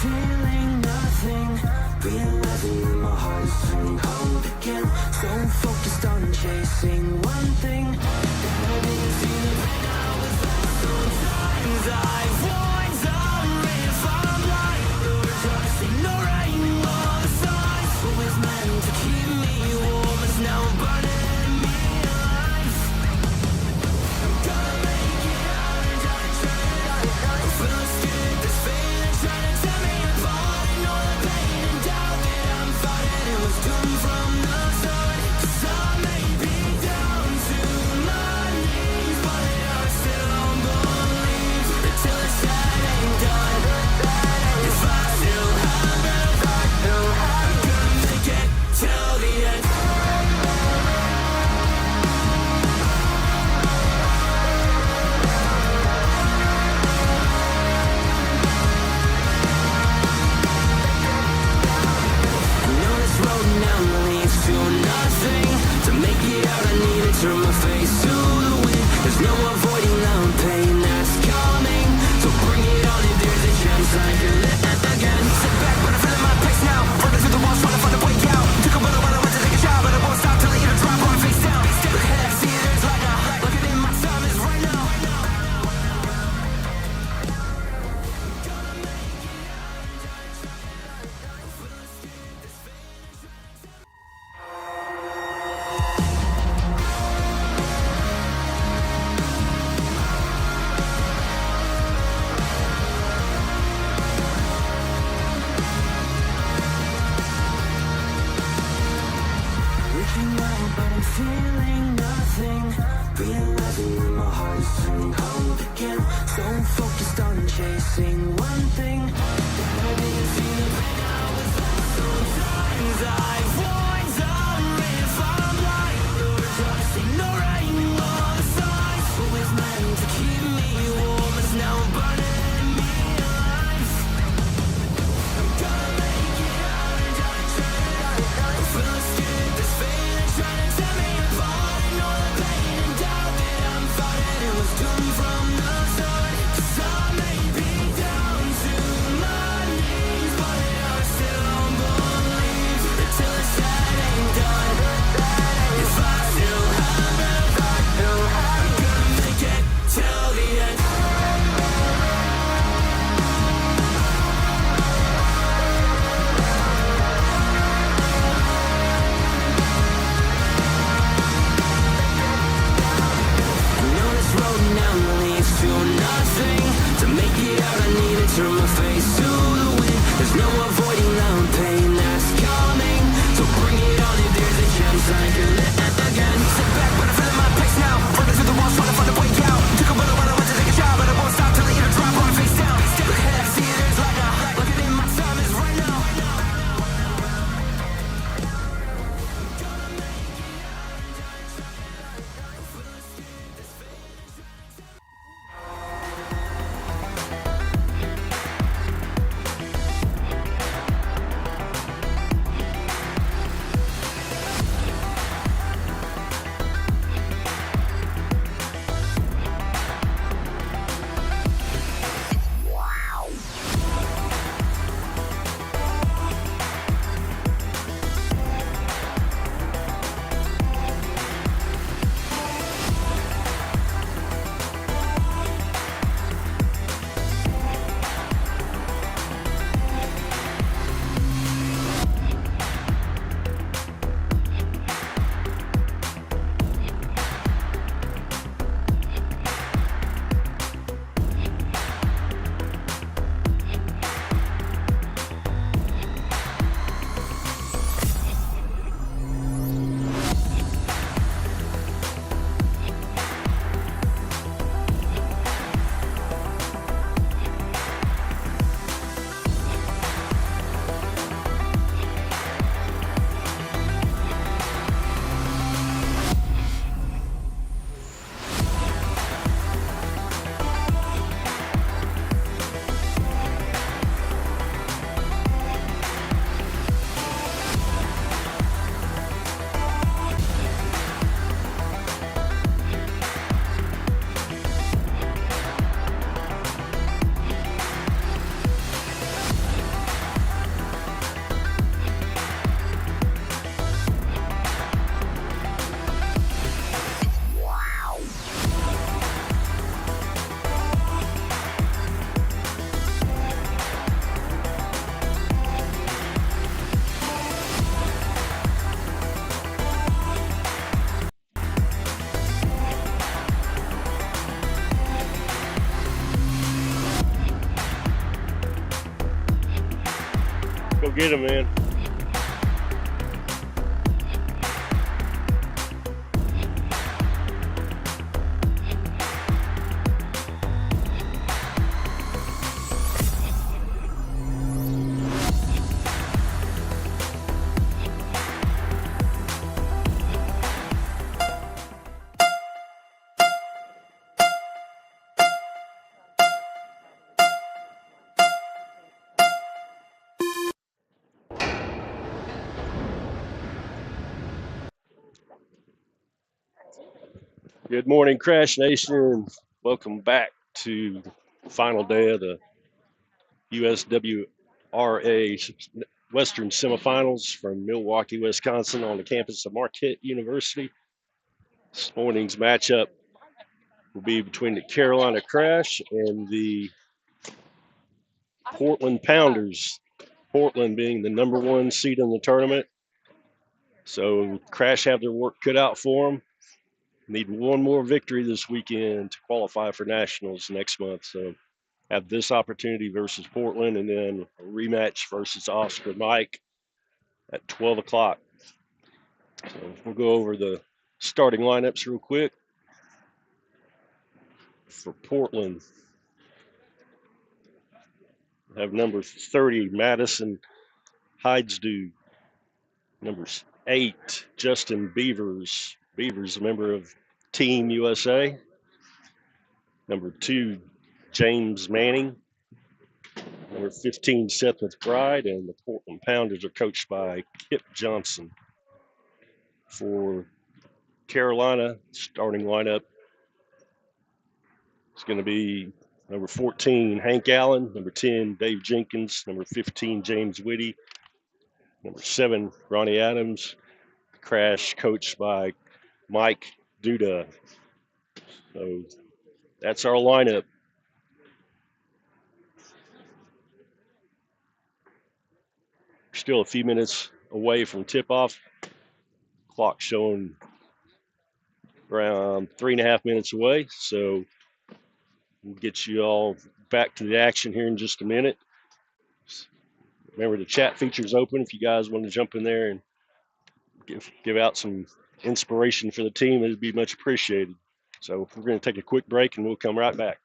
feeling nothing, realizing my heart's turning cold again. So focused on chasing one thing that I didn't see the pain I was lost. Sometimes I wonder if I'm blind or just ignoring all the signs. What was meant to keep me warm is now burning me alive. I'm gonna make it out and try to feel scared, this feeling trying to tear me apart. And all the pain and doubt that I'm fighting, it was doomed from the start. 'Cause I may be down to my knees, but I still believe that till it's said and done, if I still have breath, I'm gonna make it till the end. I know this road now leads to nothing. To make it out I need to turn my face to the wind. There's no avoiding the pain that's coming, so bring it on if there's a chance I can live again. Sit back but I'm feeling my pace now, running through the walls trying to find a way out. Took a while when I went to take a shot, but I won't stop till I hit a drop on face down. Look ahead, I see there's light now, looking in my time is right now. Reaching out but I'm feeling nothing, realizing that my heart's turning cold again. So focused on chasing one thing that I didn't see the pain I was lost. Sometimes I wonder if I'm blind or just ignoring all the signs. What was meant to keep me warm is now burning me alive. I'm gonna make it out and try to feel scared, this feeling trying to tear me apart. And all the pain and doubt that I'm fighting, it was doomed from the start. 'Cause I may be down to my knees, but I still believe that till it's said and done, if I still have breath, I'm gonna make it till the end. I know this road now leads to nothing. To make it out I need to turn my face to the wind. There's no avoiding the pain that's coming, so bring it on if there's a chance I can live again. Sit back but I'm feeling my pace now, running through the walls trying to find a way out. Took a while when I went to take a shot, but I won't stop till I hit a drop on face down. Look ahead, I see there's light now, looking in my time is right now. Go get him, man. Good morning, Crash Nation. Welcome back to the final day of the USWRA Western semifinals from Milwakee, Wisconsin on the campus of Marquette University. This morning's matchup will be between the Carolina Crash and the Portland Pounders. Portland being the number one seed in the tournament. So Crash have their work cut out for them. Need one more victory this weekend to qualify for nationals next month. So have this opportunity versus Portland and then a rematch versus Oscar Mike at 12 o'clock. So we'll go over the starting lineups real quick. For Portland, have number 30, Madison Hydesdew. Number 8, Justin Beavers. Beavers, a member of Team USA. Number 2, James Manning. Number 15, Seth McBride. And the Portland Pounders are coached by Kip Johnson. For Carolina, starting lineup is going to be number 14, Hank Allen. Number 10, Dave Jenkins. Number 15, James Whitty. Number 7, Ronnie Adams. Crash coached by Mike Duda. So that's our lineup. Still a few minutes away from tip-off. Clock showing around 3.5 minutes away. So we'll get you all back to the action here in just a minute. Remember, the chat feature's open if you guys want to jump in there and give out some inspiration for the team. It'd be much appreciated. So we're going to take a quick break and we'll come right back.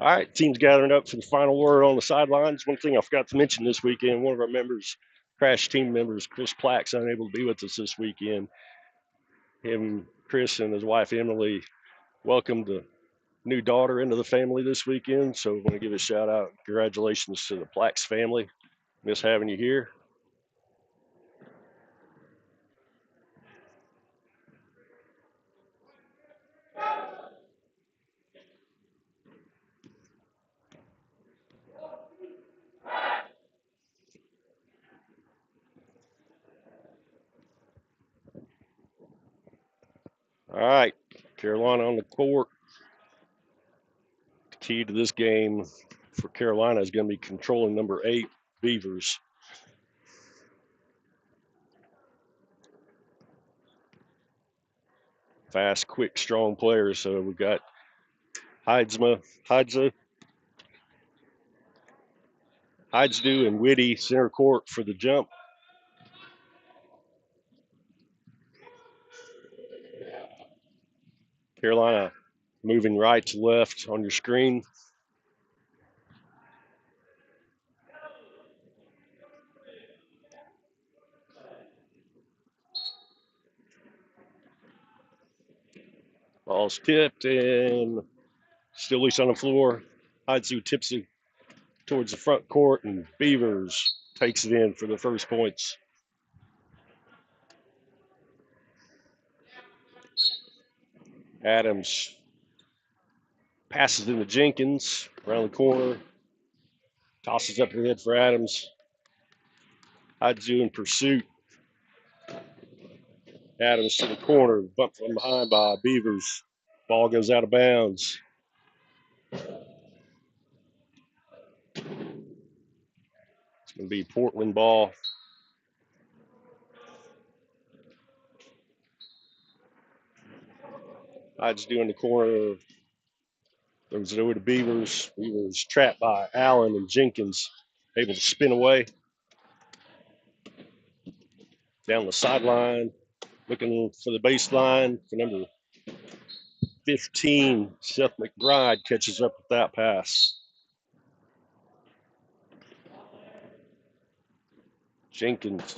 All right, team's gathering up for the final word on the sidelines. One thing I forgot to mention this weekend, one of our members, Crash team members, Chris Plack's unable to be with us this weekend. Him, Chris, and his wife, Emily, welcomed the new daughter into the family this weekend, so I want to give a shout out. Congratulations to the Plax family. Miss having you here. All right, Carolina on the court. The key to this game for Carolina is going to be controlling number 8, Beavers. Fast, quick, strong players. So we've got Heidsma, Heidsdu, and Whitty center court for the jump. Carolina moving right to left on your screen. Ball's tipped and still loose on the floor. Heidsdu tips it towards the front court, and Beavers takes it in for the first points. Adams passes into Jenkins around the corner. Tosses up the head for Adams. Heidsdu in pursuit. Adams to the corner, bumped from behind by Beavers. Ball goes out of bounds. It's going to be Portland ball. Heidsdu in the corner. Throws it over to Beavers. Beavers trapped by Allen and Jenkins. Able to spin away. Down the sideline. Looking for the baseline for number 15. Seth McBride catches up with that pass. Jenkins.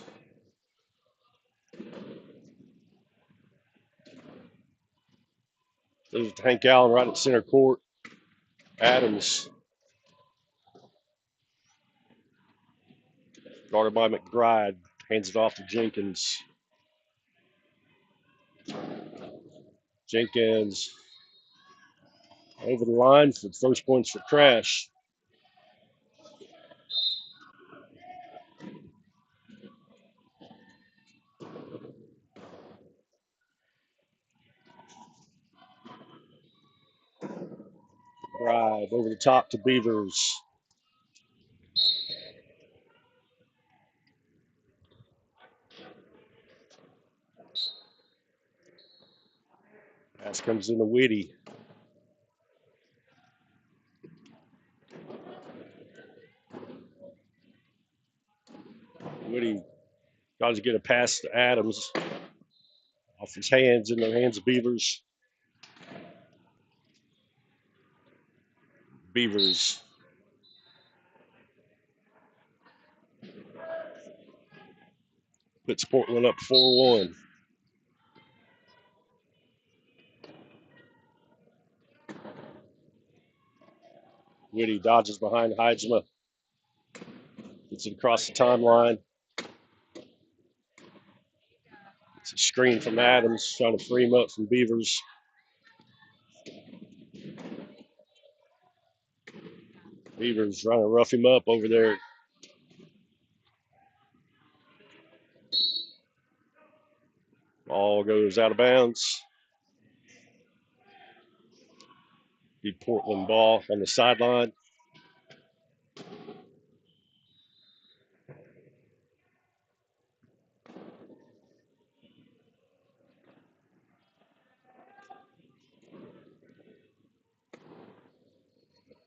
There's Hank Allen right at center court. Adams. Guarded by McBride. Hands it off to Jenkins. Jenkins over the line for the first points for Crash. Drive over the top to Beavers. Pass comes into Whitty. Whitty tries to get a pass to Adams. Off his hands, in the hands of Beavers. Beavers puts Portland up 4-1. Whitty dodges behind Heidsma. Gets it across the timeline. It's a screen from Adams, trying to free him up from Beavers. Beavers trying to rough him up over there. Ball goes out of bounds. Be Portland ball on the sideline.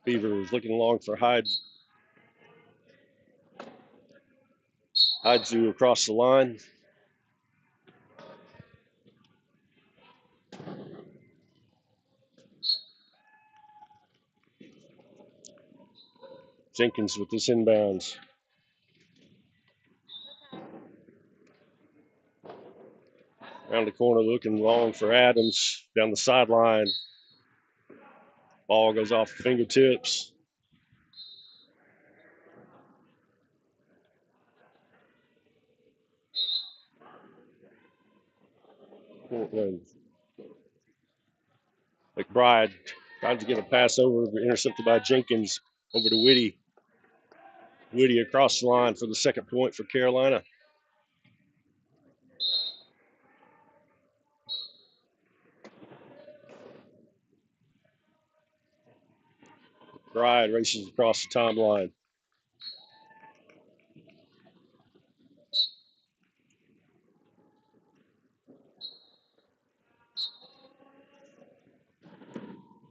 Beavers looking long for Heidsdu across the line. Jenkins with this inbounds. Around the corner looking long for Adams. Down the sideline. Ball goes off the fingertips. Portland. McBride tried to get a pass over, intercepted by Jenkins over to Whitty. Whitty across the line for the second point for Carolina. McBride races across the timeline.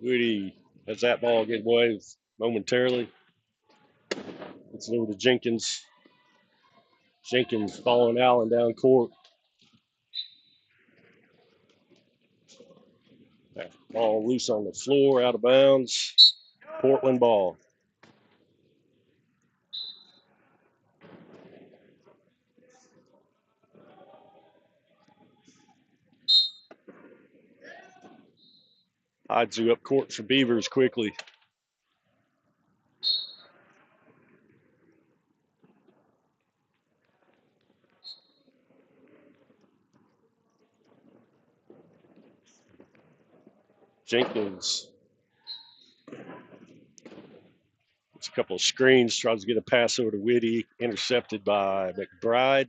Whitty has that ball get away momentarily. It's over to Jenkins. Jenkins following Allen down court. That ball loose on the floor, out of bounds. Portland ball. Hydzu up court for Beavers quickly. Jenkins. It's a couple of screens, tries to get a pass over to Whitty, intercepted by McBride.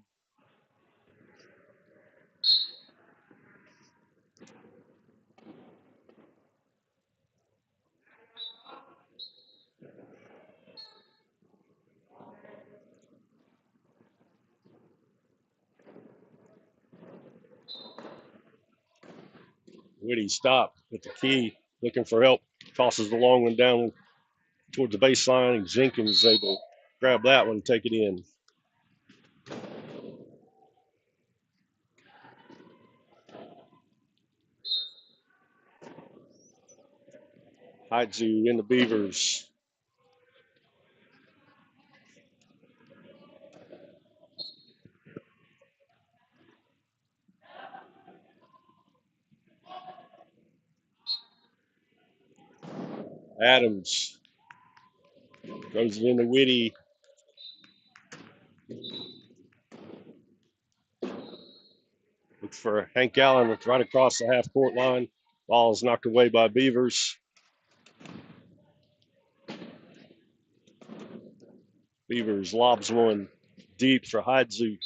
Whitty stopped at the key, looking for help. Tosses the long one down towards the baseline, and Jenkins is able to grab that one and take it in. Hydzu in the Beavers. Adams throws it into Whitty. Looks for Hank Allen. It's right across the half-court line. Ball is knocked away by Beavers. Beavers lobs one deep for Hydzu.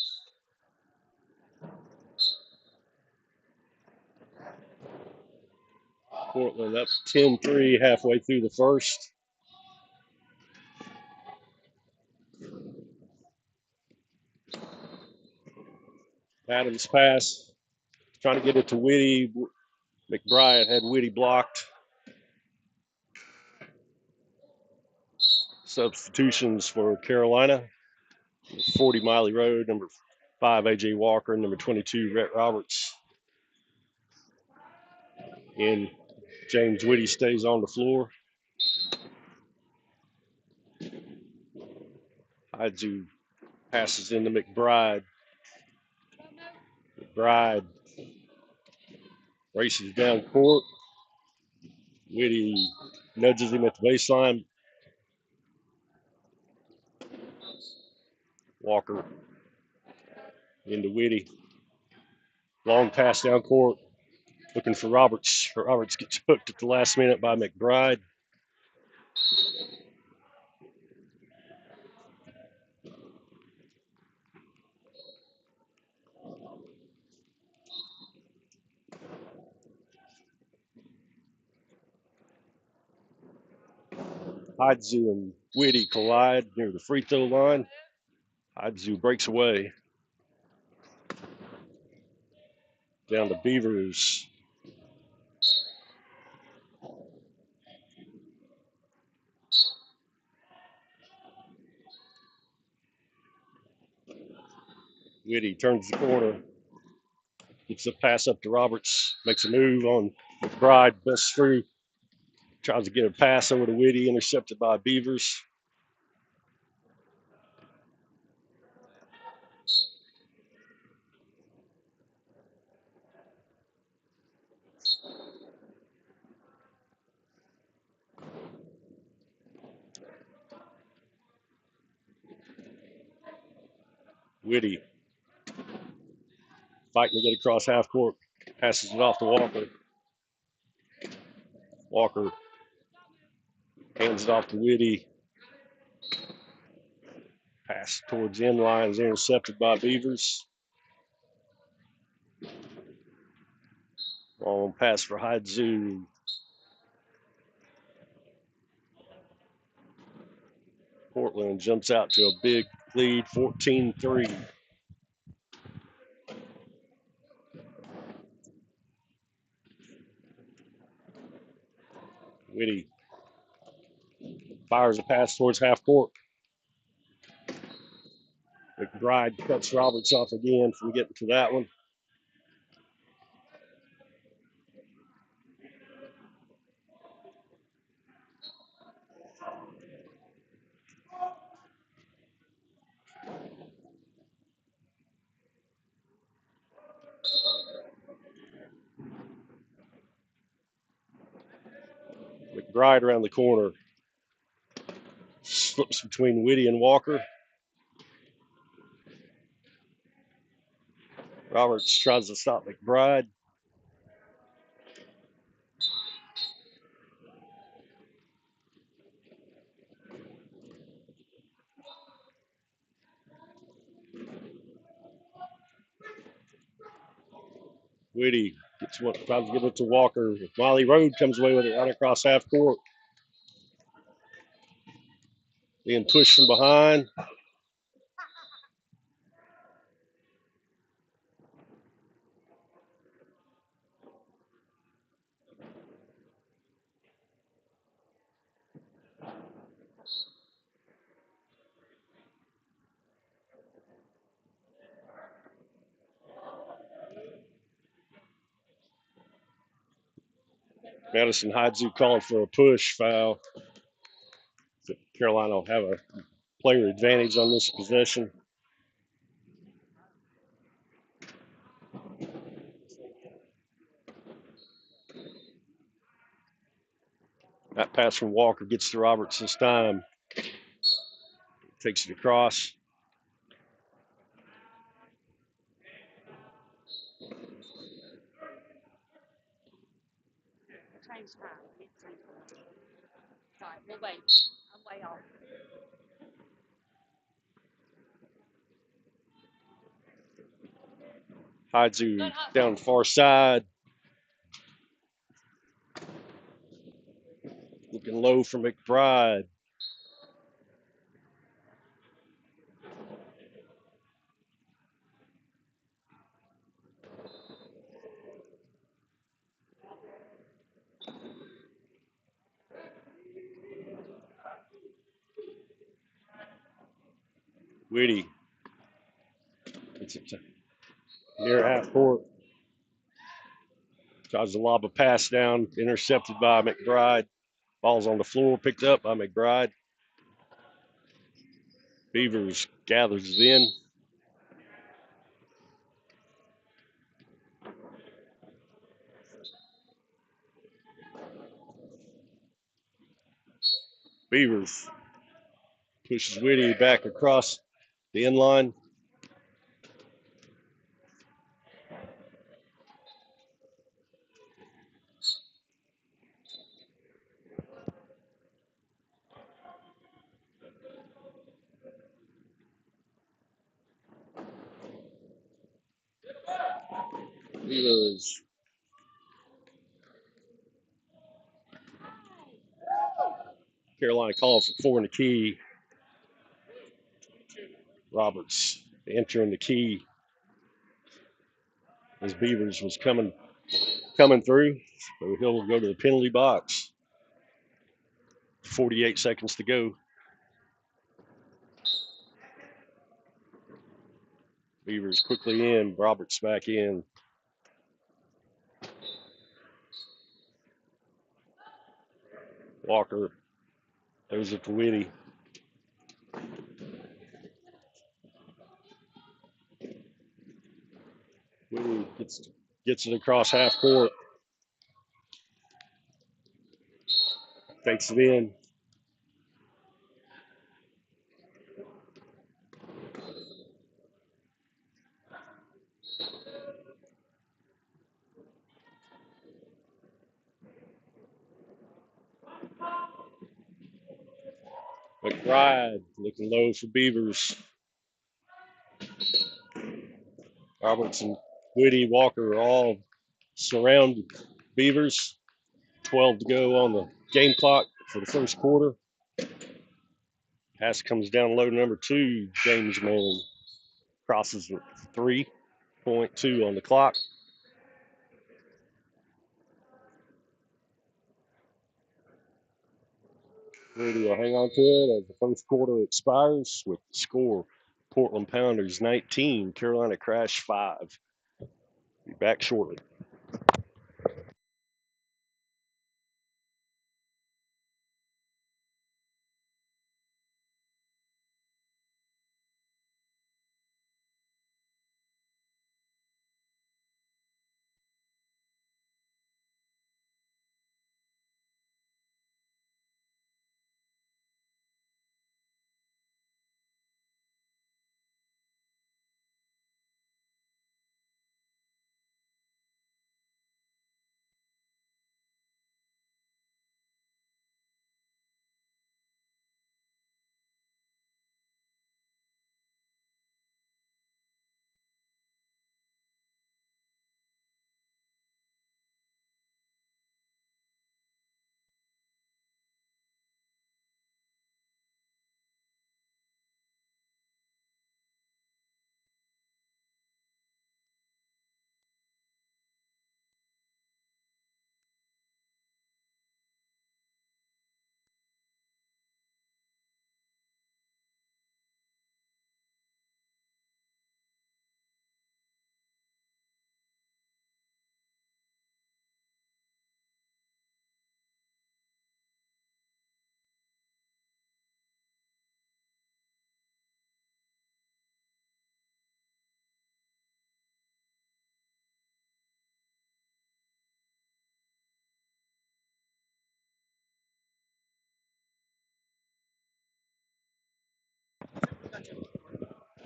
Portland up 10-3 halfway through the first. Adams pass, trying to get it to Whitty. McBride had Whitty blocked. Substitutions for Carolina. 40 Miley Road, number 5 A.J. Walker, number 22 Rhett Roberts. And James Whitty stays on the floor. Hydzu passes into McBride. McBride races down court. Whitty nudges him at the baseline. Walker into Whitty. Long pass down court. Looking for Roberts. Roberts gets hooked at the last minute by McBride. Hydzu and Whitty collide near the free throw line. Hydzu breaks away. Down to Beavers. Whitty turns the corner. Gets a pass up to Roberts. Makes a move on McBride. Busts through. Tries to get a pass over to Whitty. Intercepted by Beavers. Whitty fighting to get across half court. Passes it off to Walker. Walker hands it off to Whitty. Pass towards the end line is intercepted by Beavers. Long pass for Hydzu. Portland jumps out to a big lead, 14-3. Whitty fires a pass towards half court. McBride cuts Roberts off again from getting to that one. McBride around the corner. Slips between Whitty and Walker. Roberts tries to stop McBride. Whitty tries to get it to Walker. Wiley Road comes away with it right across half court. Being pushed from behind. Madison Hydzu calling for a push foul. Carolina will have a player advantage on this possession. That pass from Walker gets to Roberts this time. Takes it across. Hydzu down far side. Looking low for McBride. Whitty. It's near half court. Tries to lob a pass down, intercepted by McBride. Ball's on the floor, picked up by McBride. Beavers gathers it in. Beavers pushes Whitty back across the end line. Beavers. Carolina calls for 4 in the key. Roberts entering the key as Beavers was coming through. So he'll go to the penalty box. 48 seconds to go. Beavers quickly in. Roberts back in. Walker throws it to Whitty. Whitty gets it across half court. Takes it in. McBride looking low for Beavers. Roberts and Whitty, Walker all surround Beavers. 12 to go on the game clock for the first quarter. Pass comes down low, number 2, James Manning. Crosses with 3.2 on the clock. Brady will hang on to it as the first quarter expires with the score Portland Pounders 19, Carolina Crash 5. Be back shortly.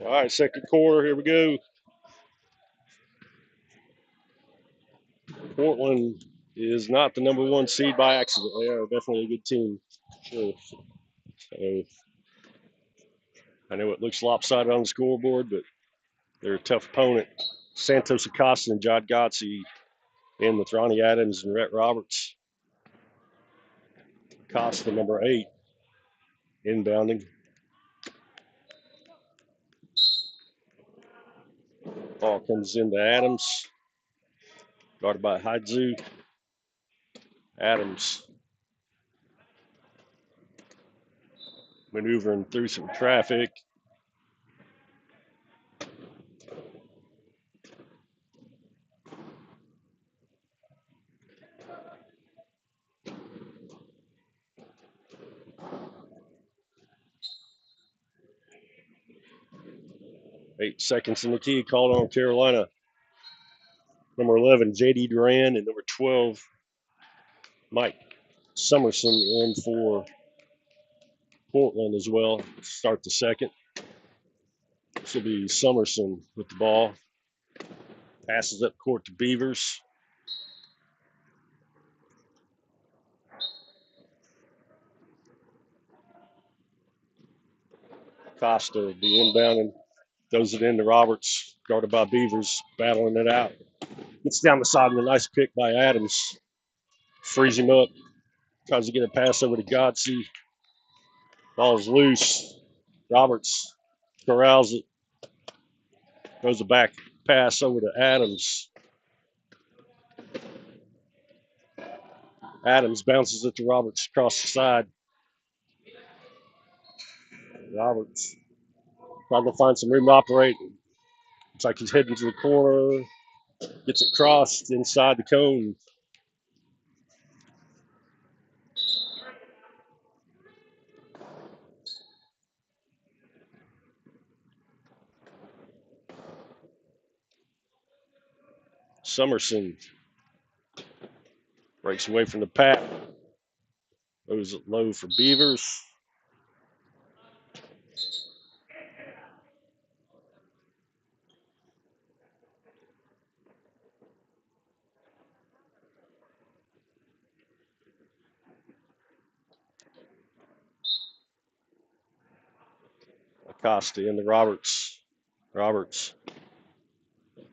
All right, second quarter, here we go. Portland is not the number 1 seed by accident. They are definitely a good team. Sure. So I know it looks lopsided on the scoreboard, but they're a tough opponent. Santos Acosta and Jod Godsey in with Ronnie Adams and Rhett Roberts. Acosta, number 8, inbounding. Ball comes into Adams, guarded by Haidzu. Adams maneuvering through some traffic. Eight seconds in the key, called on Carolina. Number 11, J.D. Duran, and number 12, Mike Summerson in for Portland as well. Start the second. This will be Summerson with the ball. Passes up court to Beavers. Costa will be inbounding. Throws it into Roberts, guarded by Beavers, battling it out. Gets down the side and a nice pick by Adams. Frees him up. Tries to get a pass over to Godsey. Ball's loose. Roberts corrals it. Throws a back pass over to Adams. Adams bounces it to Roberts across the side. Roberts trying to find some room to operate. Looks like he's heading to the corner. Gets it crossed inside the cone. Summerson breaks away from the pack. Goes it low for Beavers. Costa into Roberts. Roberts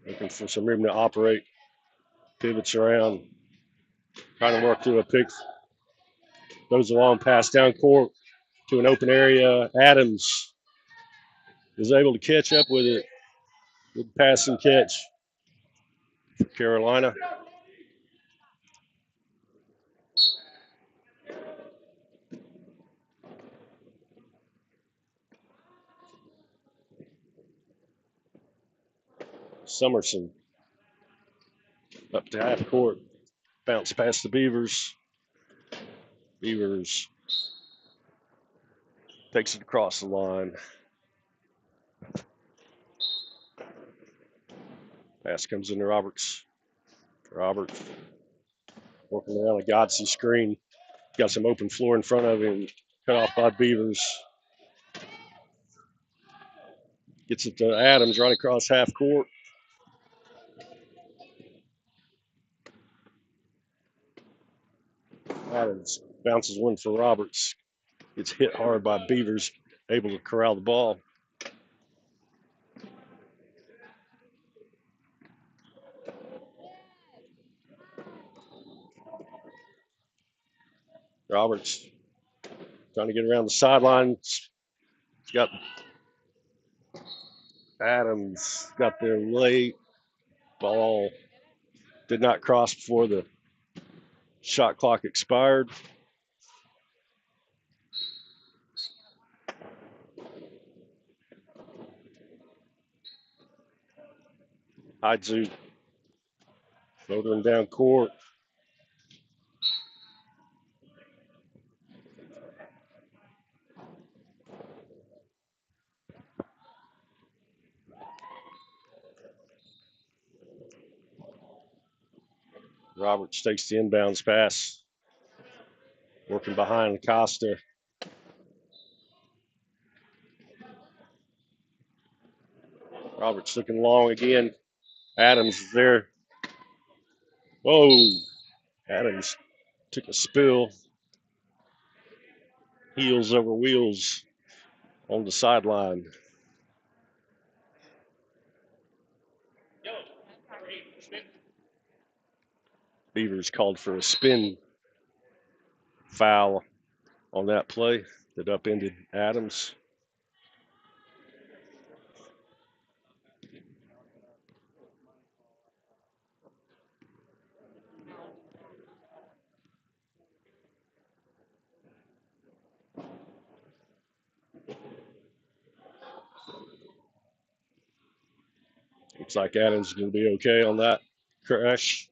looking for some room to operate. Pivots around. Trying to work through a pick. Goes a long pass down court to an open area. Adams is able to catch up with it. Good pass and catch for Carolina. Summerson up to half court. Bounce past the Beavers. Beavers takes it across the line. Pass comes into Roberts. Roberts working around a Godsey screen. Got some open floor in front of him. Cut off by Beavers. Gets it to Adams right across half court. Adams bounces one for Roberts. Gets hit hard by Beavers. Able to corral the ball. Roberts trying to get around the sidelines. Got Adams got there late. Ball did not cross before the shot clock expired. Hydzu motoring down court. Roberts takes the inbounds pass. Working behind Costa. Roberts looking long again. Adams is there. Whoa. Adams took a spill. Heels over wheels on the sideline. Beavers called for a spin foul on that play that upended Adams. Looks like Adams is going to be okay on that crash.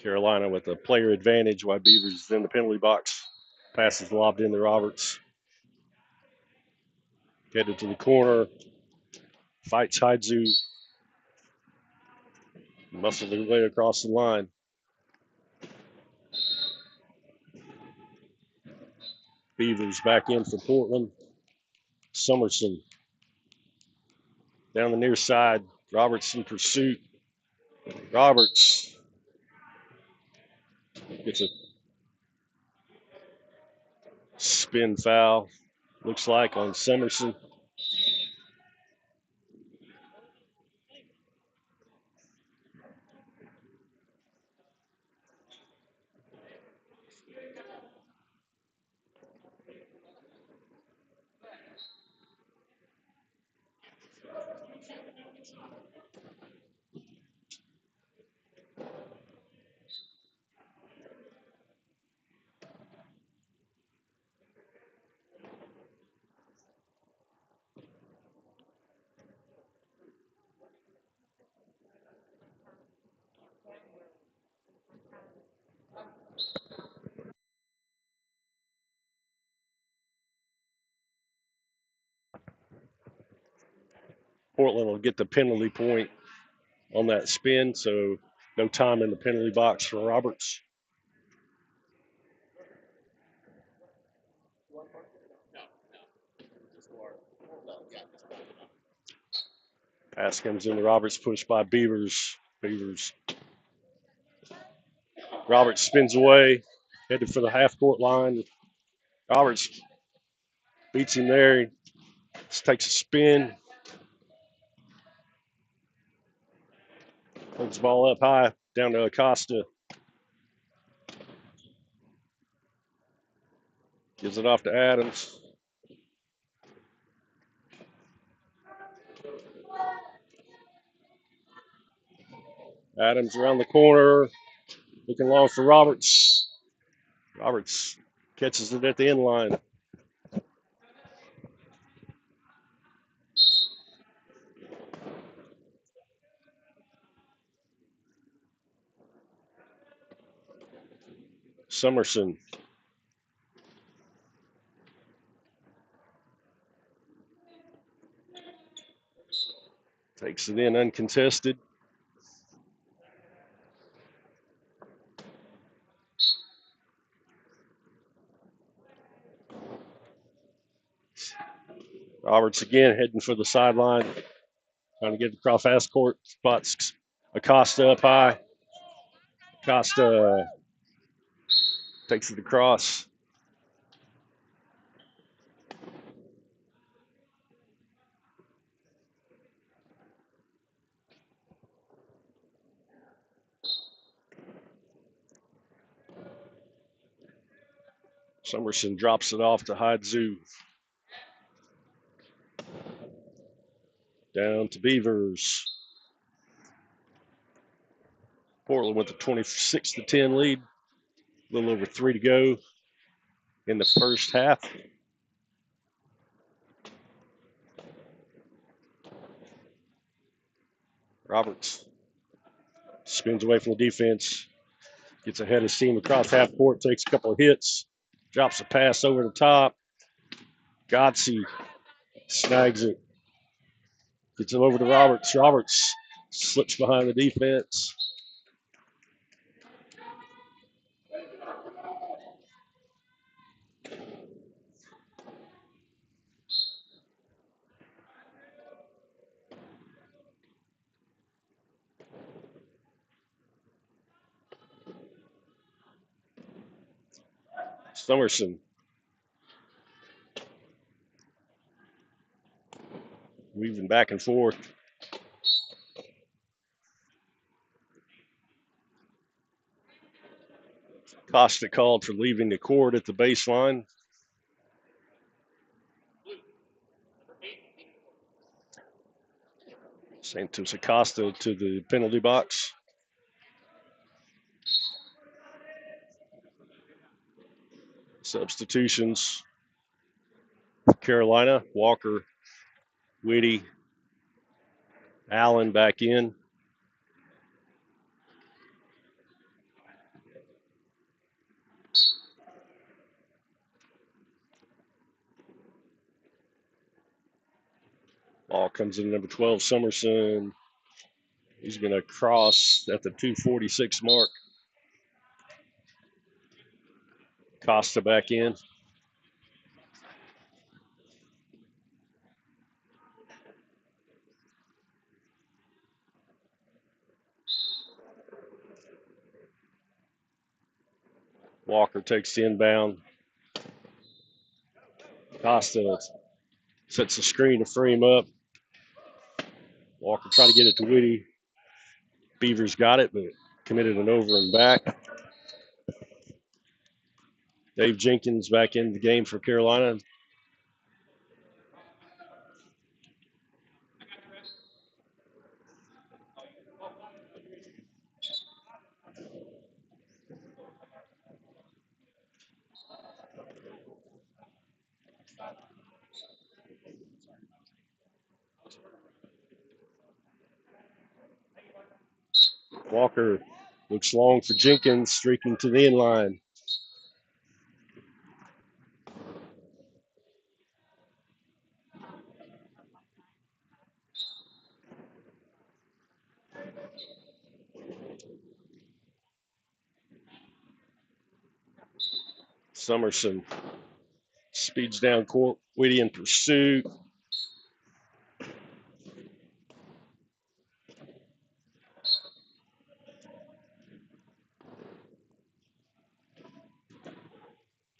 Carolina with a player advantage while Beavers is in the penalty box. Pass is lobbed into Roberts. Headed to the corner. Fights Hydzu. Muscles their way across the line. Beavers back in for Portland. Summerson down the near side. Roberts in pursuit. Roberts gets a spin foul, looks like, on Summerson. Portland will get the penalty point on that spin, so no time in the penalty box for Roberts. Pass comes into Roberts, pushed by Beavers. Roberts spins away, headed for the half-court line. Roberts beats him there. He just takes a spin. Holds the ball up high, down to Acosta. Gives it off to Adams. Adams around the corner, looking long for Roberts. Roberts catches it at the end line. Summerson takes it in uncontested. Roberts again heading for the sideline, trying to get across fast court spots. Acosta up high. Acosta takes it across. Summerson drops it off to Hydzu. Down to Beavers. Portland with a 26-10 lead. A little over 3 to go in the first half. Roberts spins away from the defense. Gets ahead of his team across half court. Takes a couple of hits. Drops a pass over the top. Godsey snags it. Gets it over to Roberts. Roberts slips behind the defense. Summerson weaving back and forth. Costa called for leaving the court at the baseline. Santos Acosta to the penalty box. Substitutions. Carolina, Walker, Whitty, Allen back in. Ball comes in number 12, Summerson. He's going to cross at the 2:46 mark. Costa back in. Walker takes the inbound. Costa sets the screen to free him up. Walker trying to get it to Whitty. Beavers got it, but committed an over and back. Dave Jenkins back in the game for Carolina. Walker looks long for Jenkins, streaking to the end line. Summerson speeds down court. Whitty in pursuit.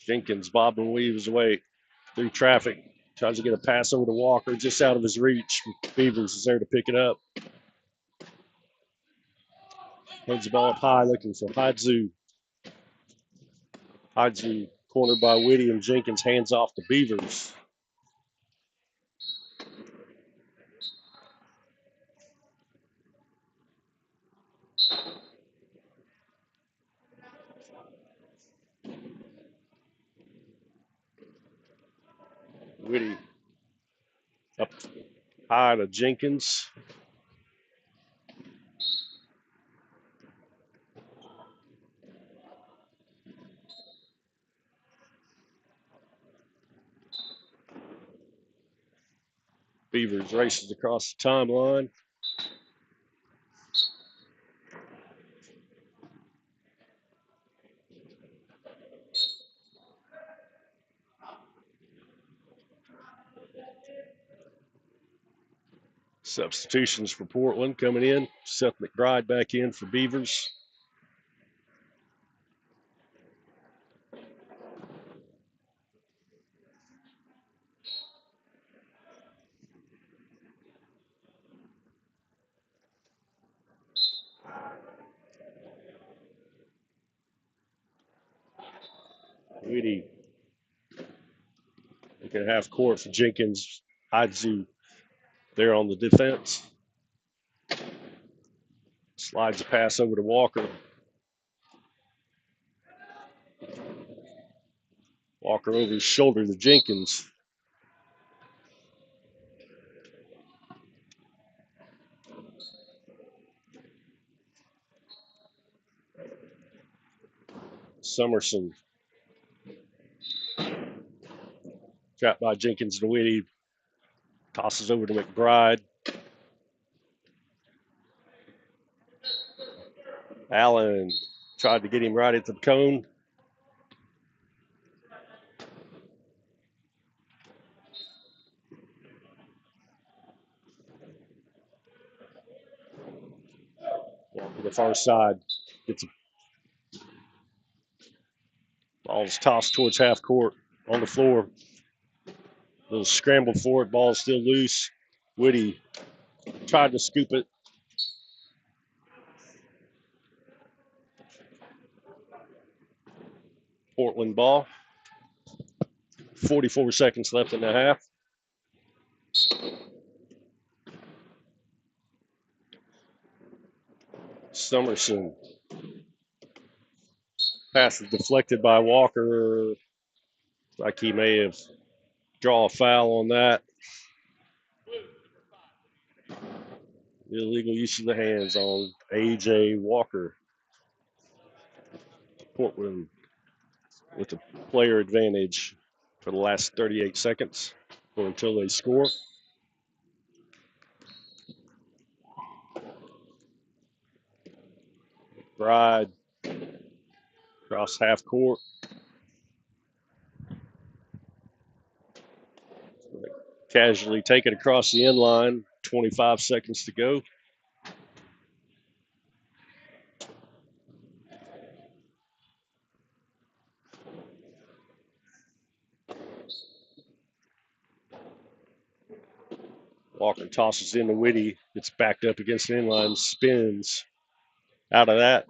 Jenkins bobbing and weaves away through traffic. Tries to get a pass over to Walker, just out of his reach. Beavers is there to pick it up. Heads the ball up high, looking for Hadzu. Hadzu cornered by Whitty, and Jenkins hands off to Beavers. Whitty up high to Jenkins. Beavers races across the timeline. Substitutions for Portland coming in. Seth McBride back in for Beavers. Whitty looking at half court for Jenkins. Hadzu there on the defense. Slides a pass over to Walker. Walker over his shoulder to Jenkins. Summerson. Trapped by Jenkins and Whitty. Tosses over to McBride. Allen tried to get him right at the cone. To the far side. Gets a ball is tossed towards half court on the floor. Little scramble for it. Ball is still loose. Whitty tried to scoop it. Portland ball. 44 seconds left in the half. Summerson. Pass is deflected by Walker. Like he may have drawn a foul on that. Illegal use of the hands on A.J. Walker. Portland with the player advantage for the last 38 seconds or until they score. Bride across half court. Casually take it across the end line. 25 seconds to go. Walker tosses into Whitty. Gets backed up against the inline. Spins out of that.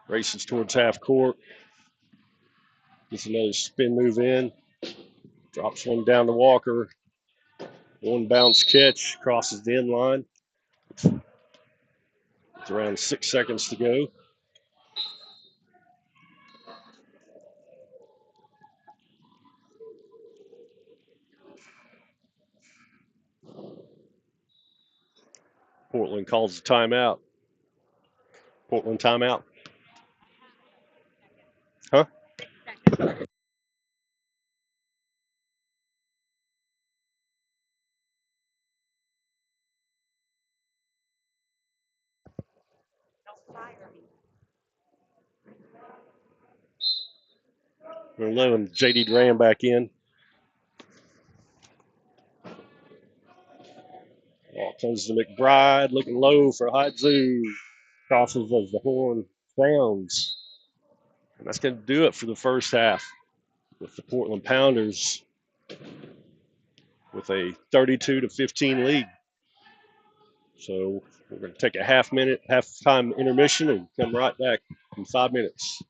Races towards half court. Gets another spin move in. Drops one down to Walker. One bounce catch. Crosses the end line. It's around 6 seconds to go. Portland calls a timeout. Portland timeout. Huh? We're 11. J.D. Duran back in. Ball comes to McBride, looking low for Hadzu. Crosses as the horn pounds. And that's going to do it for the first half with the Portland Pounders with a 32-15 lead. So we're going to take a halftime intermission and come right back in 5 minutes.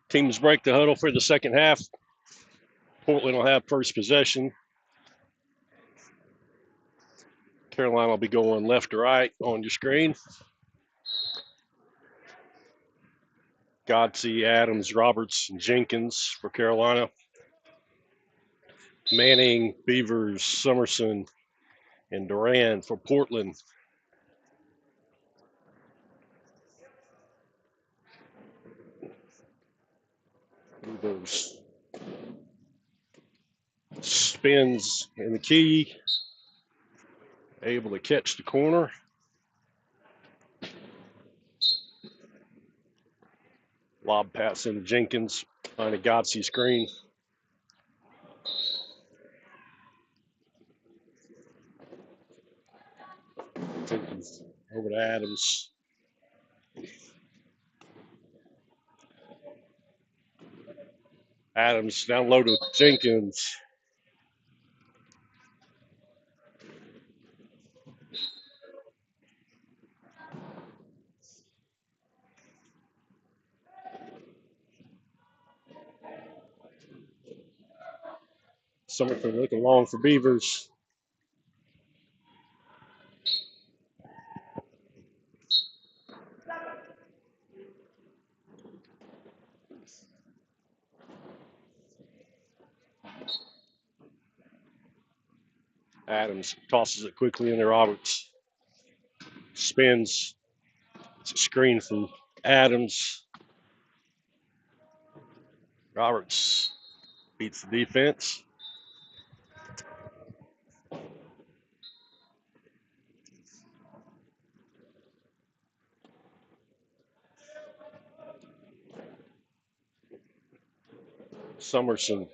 Teams break the huddle for the second half. Portland will have first possession. Carolina will be going left to right on your screen. Godsey, Adams, Roberts, and Jenkins for Carolina. Manning, Beavers, Summerson, and Duran for Portland. Beavers spins in the key, able to catch the corner. Lob pass into Jenkins on a Godsey screen. Jenkins over to Adams. Adams down low to Jenkins. Summerton looking long for Beavers. Adams tosses it quickly into Roberts. Spins. It's a screen from Adams. Roberts beats the defense. Summerson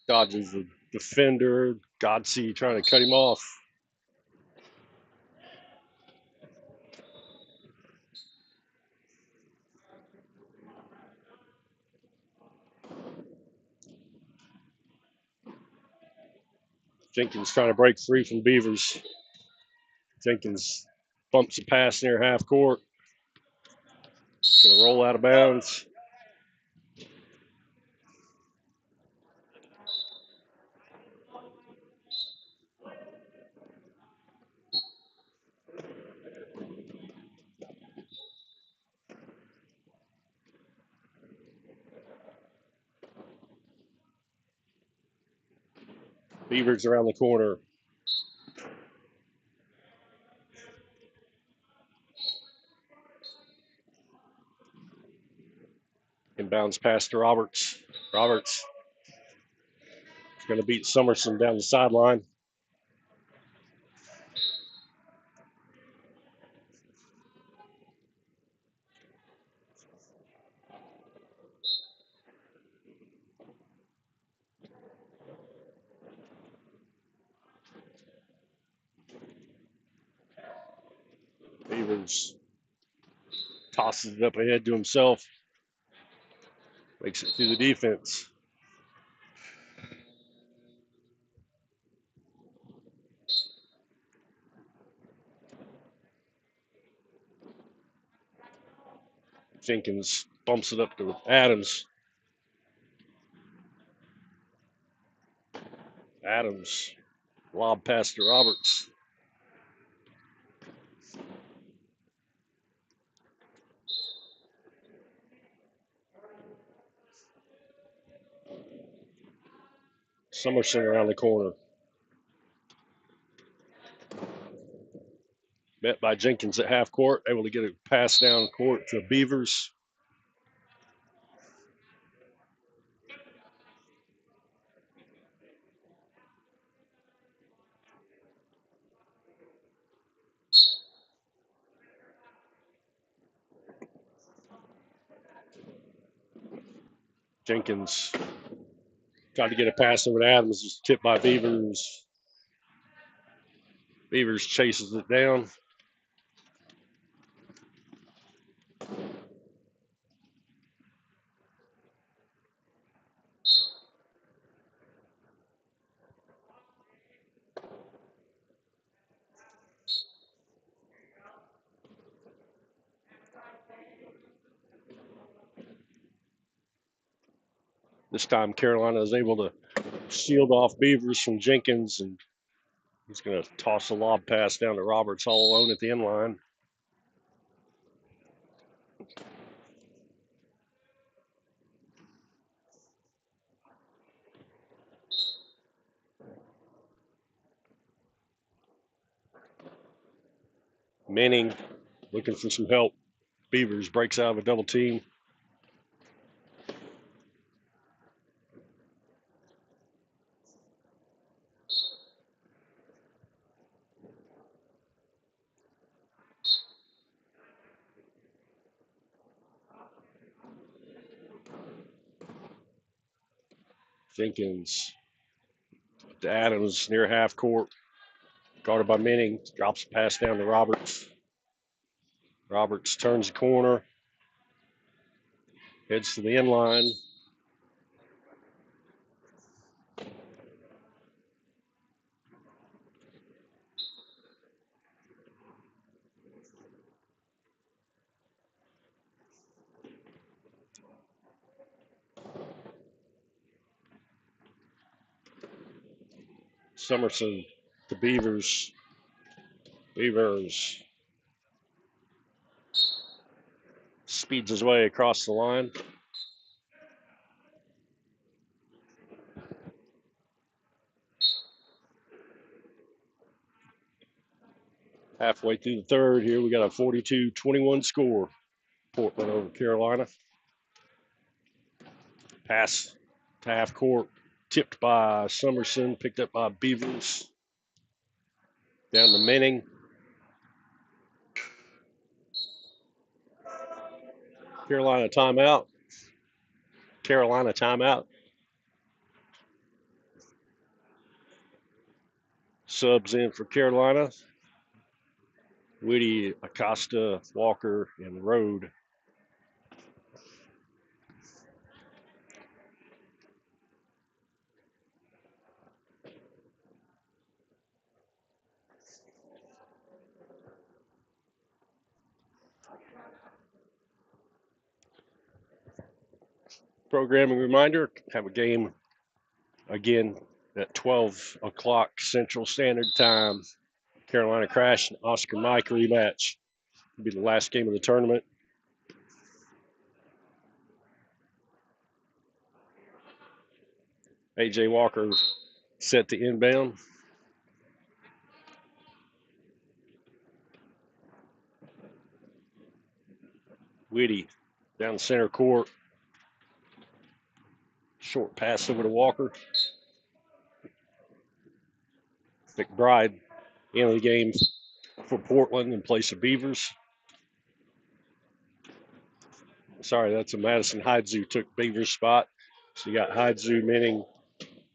dodges the defender. Godsey trying to cut him off. Jenkins trying to break free from Beavers. Jenkins bumps a pass near half court. Gonna roll out of bounds. Beavers around the corner. Inbounds pass to Roberts. Roberts is going to beat Summerson down the sideline. Beavers tosses it up ahead to himself. Makes it through the defense. Jenkins bumps it up to Adams. Adams, lob pass to Roberts. Summerson around the corner. Met by Jenkins at half court, able to get a pass down court to Beavers. Jenkins tried to get a pass over to Adams, was tipped by Beavers. Beavers chases it down. This time Carolina is able to shield off Beavers from Jenkins, and he's going to toss a lob pass down to Roberts all alone at the end line. Manning looking for some help. Beavers breaks out of a double team. Jenkins to Adams near half court. Guarded by Manning. Drops a pass down to Roberts. Roberts turns the corner. Heads to the end line. Summerson to Beavers. Beavers speeds his way across the line. Halfway through the third here, we got a 42-21 score. Portland over Carolina. Pass to half court, tipped by Summerson, picked up by Beavers. Down to Manning. Carolina timeout. Subs in for Carolina. Whitty, Acosta, Walker, and Rode. Programming reminder, have a game again at 12 o'clock Central Standard Time. Carolina Crash and Oscar Mike rematch. It'll be the last game of the tournament. A.J. Walker set to inbound. Whitty down the center court. Short pass over to Walker. McBride into the game for Portland in place of Beavers. Sorry, that's a Madison Hydzu took Beavers' spot. So you got Hydzu, Manning,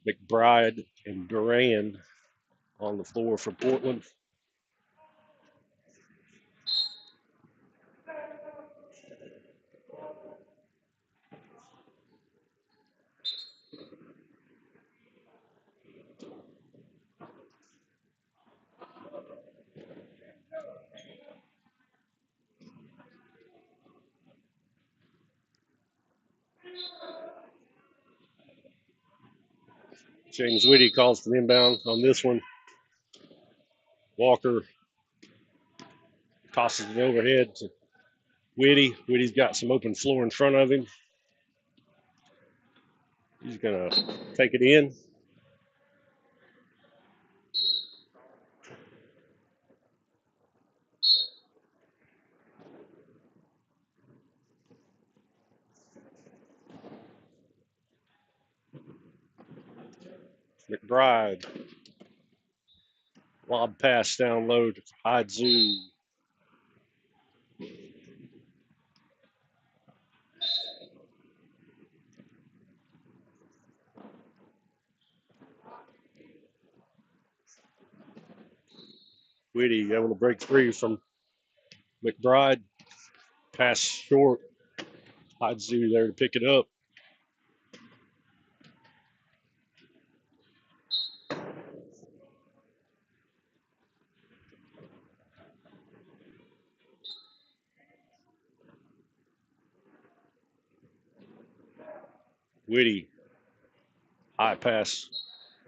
McBride, and Duran on the floor for Portland. James Whitty calls for the inbound on this one. Walker tosses it overhead to Whitty. Whitty's got some open floor in front of him. He's going to take it in. McBride. Lob pass down low to Hydzu. Whitty able to break free from McBride. Pass short. Hydzu there to pick it up. Whitty High pass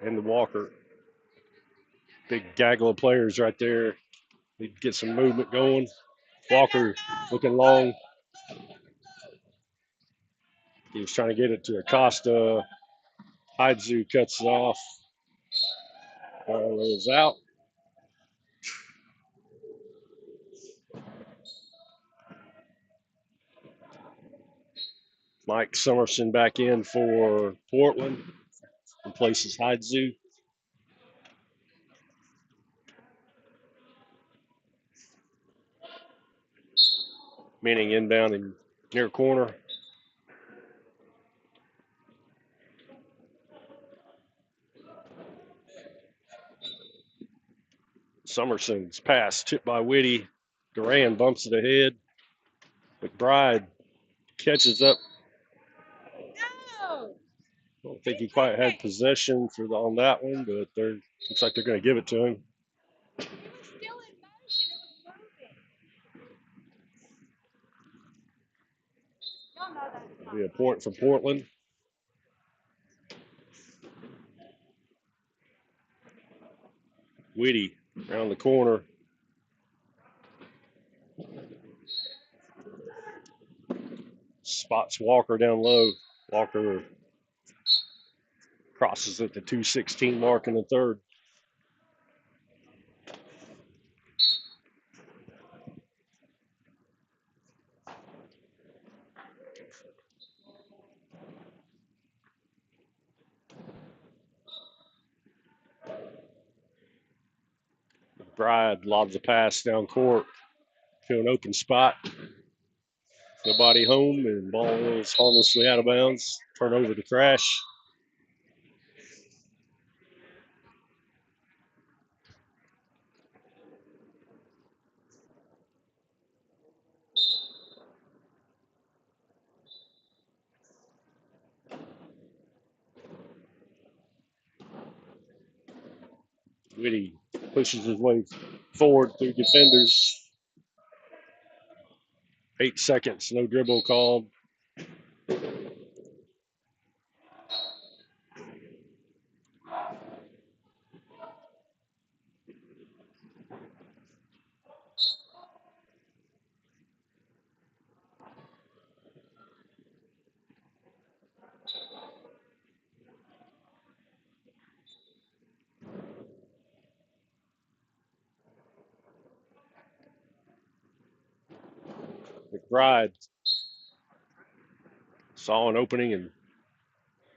into Walker. Big gaggle of players right there. Need to get some movement going. Walker looking long. He was trying to get it to Acosta. Haidzu cuts it off. Ball is out. Mike Summerson back in for Portland. Replaces Haidzu. Meaning inbound in near corner. Summerson's pass tipped by Whitty. Duran bumps it ahead. McBride catches up. I don't think he quite had possession on that one, but looks like they're going to give it to him. It'll be a point for Portland. Whitty around the corner. Spots Walker down low. Walker crosses at the 2:16 mark in the third. McBride lobs a pass down court to an open spot. Nobody home, and ball is harmlessly out of bounds. Turnover to Crash. Whitty pushes his way forward through defenders. 8 seconds, no dribble called. McBride saw an opening and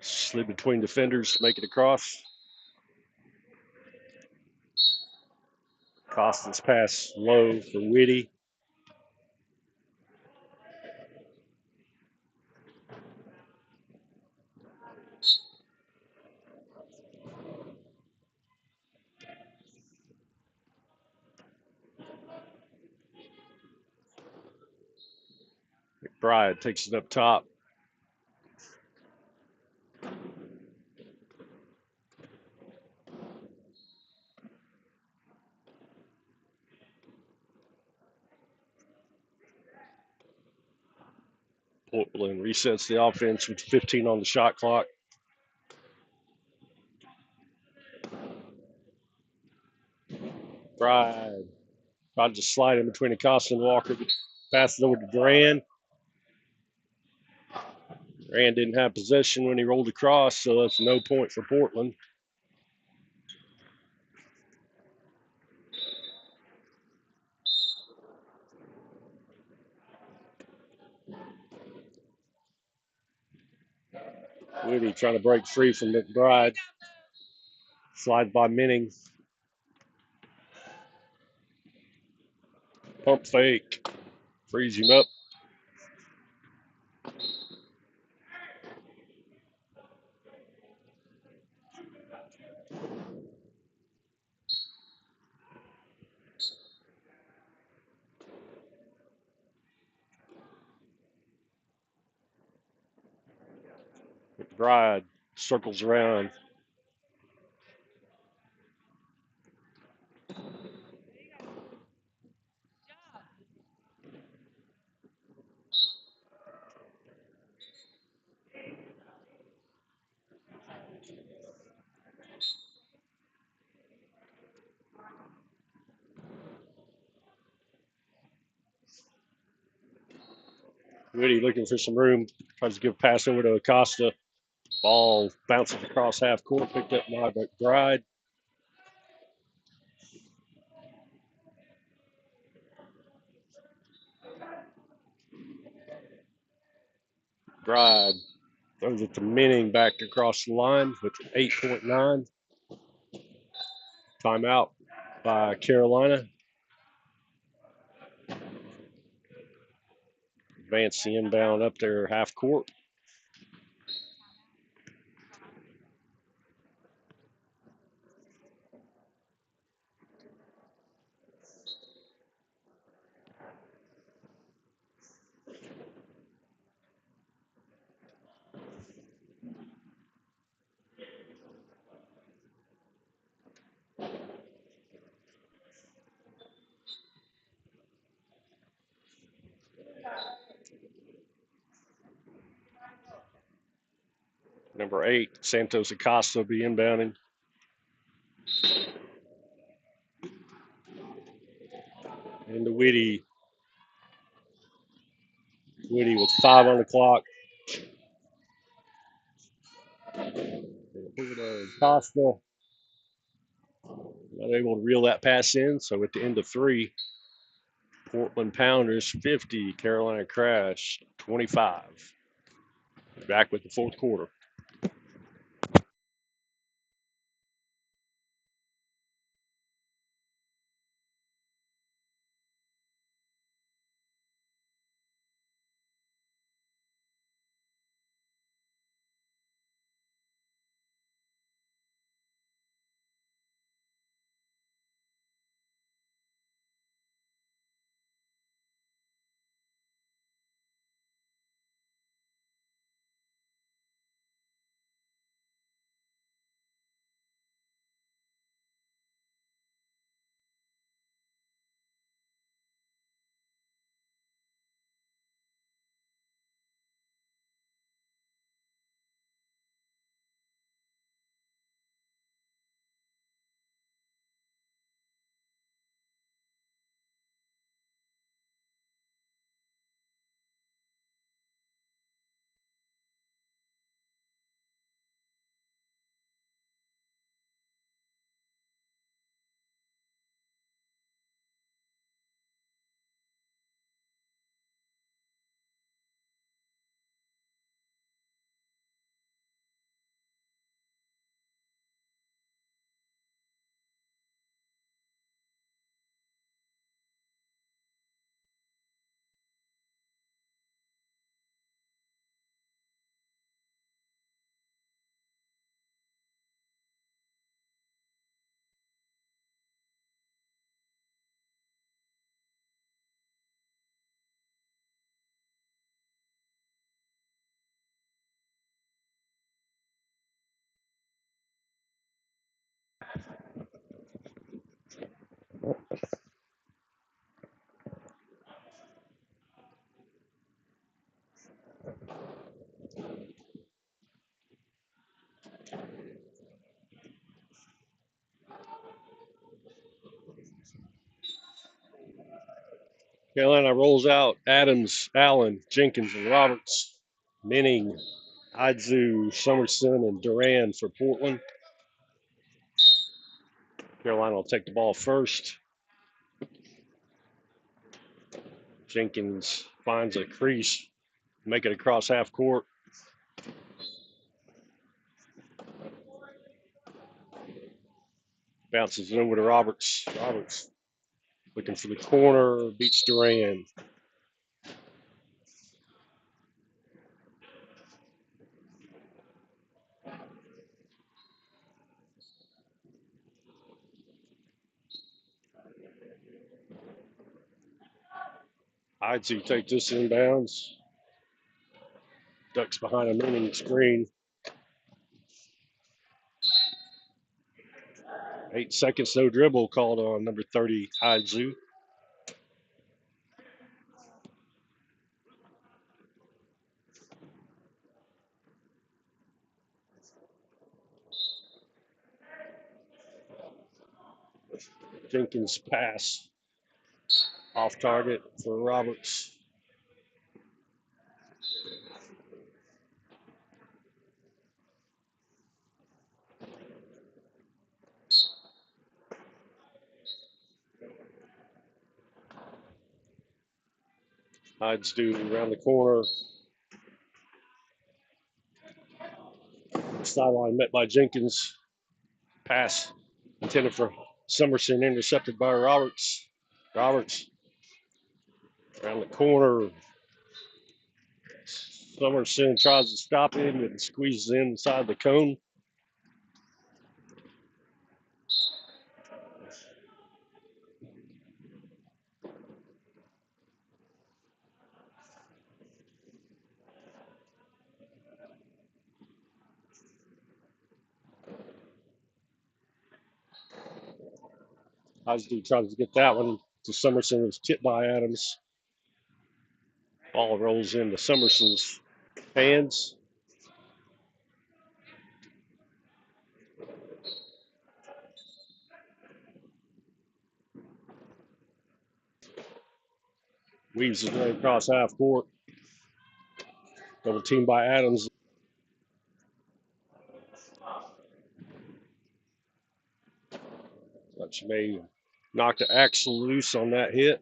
slid between defenders to make it across. Costin's pass low for Whitty. McBride takes it up top. Portland resets the offense with 15 on the shot clock. McBride tried to slide in between Acosta and Walker. Pass it over to Duran. Duran didn't have possession when he rolled across, so that's no point for Portland. Whitty trying to break free from McBride. Slide by Minning. Pump fake. Frees him up. McBride circles around. Woody looking for some room. Tries to give a pass over to Acosta. Ball bounces across half court, picked up by McBride. Bride throws it to Manning back across the line with 8.9. Timeout by Carolina. Advance the inbound up there half court. Number 8, Santos Acosta will be inbounding. And the Whitty with 5 on the clock. Acosta not able to reel that pass in. So at the end of 3, Portland Pounders 50, Carolina Crash 25. Back with the fourth quarter. Carolina rolls out Adams, Allen, Jenkins, and Roberts. Manning, Idzu, Summerson, and Duran for Portland. Carolina will take the ball first. Jenkins finds a crease, make it across half court. Bounces it over to Roberts. Roberts looking for the corner, beats Duran. Idzu takes this inbounds. Ducks behind a Manning screen. 8 seconds, no dribble called on number 30, Idzu. Jenkins pass off target for Roberts. Hides due around the corner. Sideline met by Jenkins. Pass intended for Summerson, intercepted by Roberts. Roberts around the corner. Summerson tries to stop him and squeezes inside the cone. Osby tries to get that one to Summerson. It's tipped by Adams. Ball rolls into Summerson's hands. Weaves his way across half court. Double team by Adams. Dutch may knock the axle loose on that hit.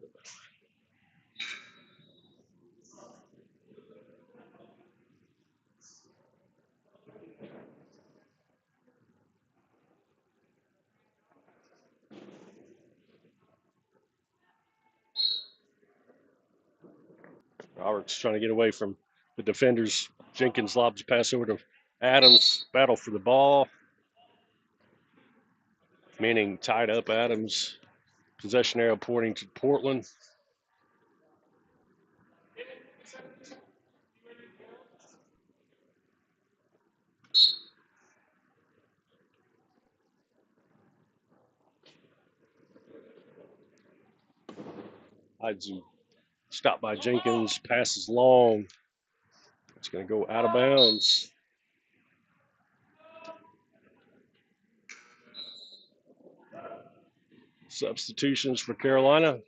Roberts trying to get away from the defenders. Jenkins lobs a pass over to Adams. Battle for the ball. Manning tied up Adams. Possession arrow pointing to Portland. Hidesy stopped by Jenkins. Passes long. It's going to go out of bounds. Substitutions for Carolina.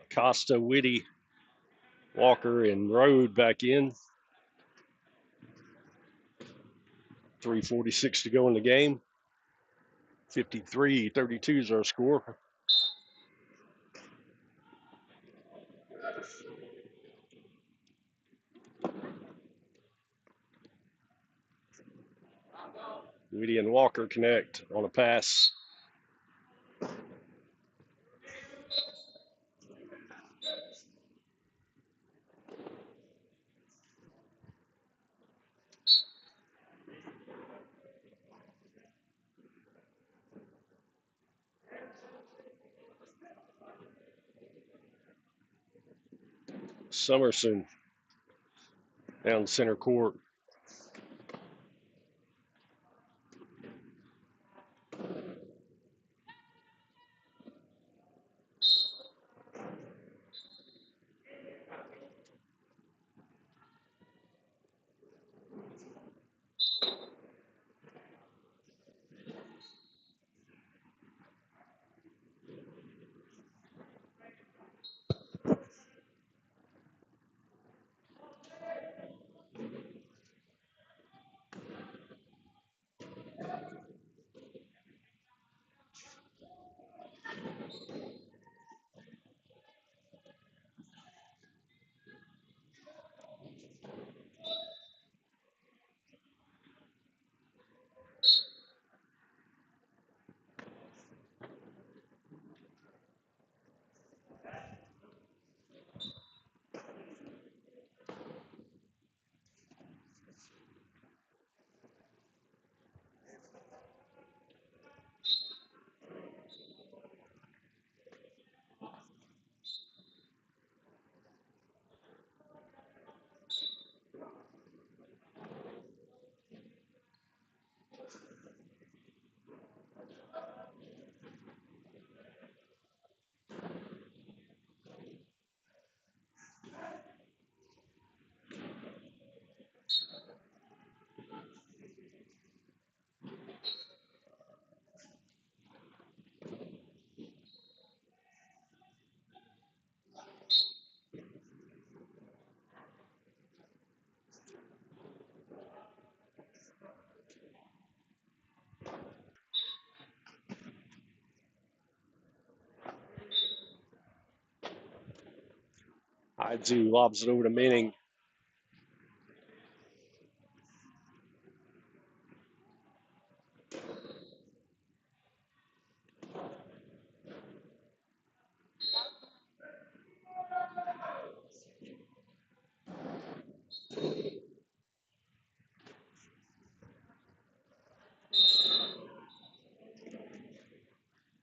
Costa, Whitty, Walker, and Rode back in. 3:46 to go in the game. 53-32 is our score. Whitty and Walker connect on a pass. Summerson down center court. Haizu lobs it over to Manning.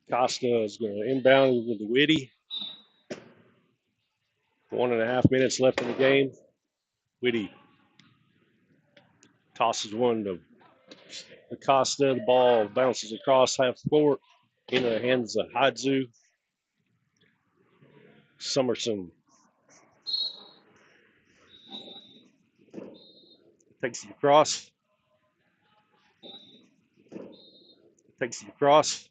Costa is going to inbound with the Whitty. 1.5 minutes left in the game. Whitty tosses one to Acosta. The ball bounces across half court into the hands of Haizu. Summerson takes it across. Takes it across.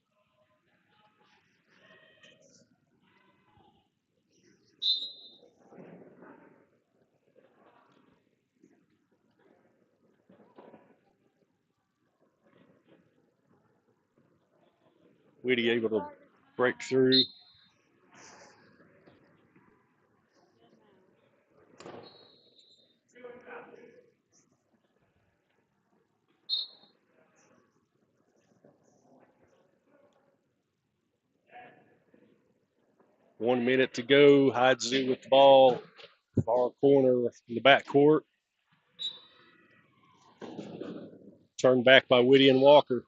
Whitty able to break through. One minute to go. Haizu with the ball. Far corner in the back court. Turned back by Whitty and Walker.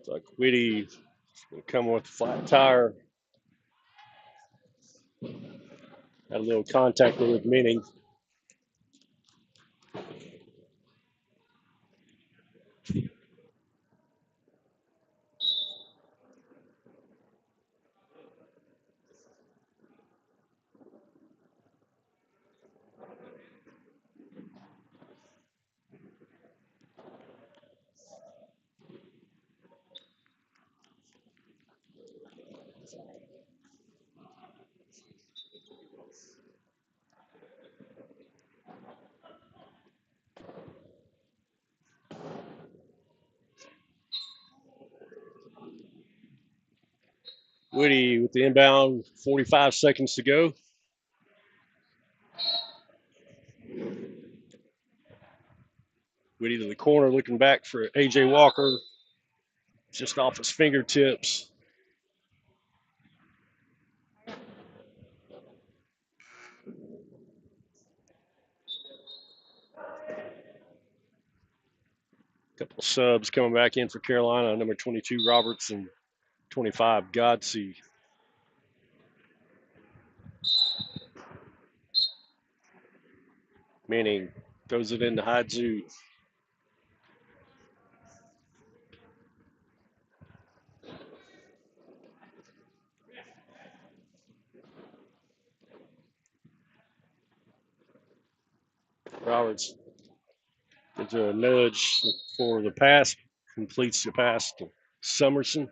It's like Whitty will come with a flat tire. Had a little contact with Manning. Whitty with the inbound, 45 seconds to go. Whitty to the corner, looking back for A.J. Walker. Just off his fingertips. Couple of subs coming back in for Carolina. Number 22, Roberts, and 25, Godsey. Manning throws it into Haizu. Roberts gives a nudge for the pass, completes the pass to Summerson.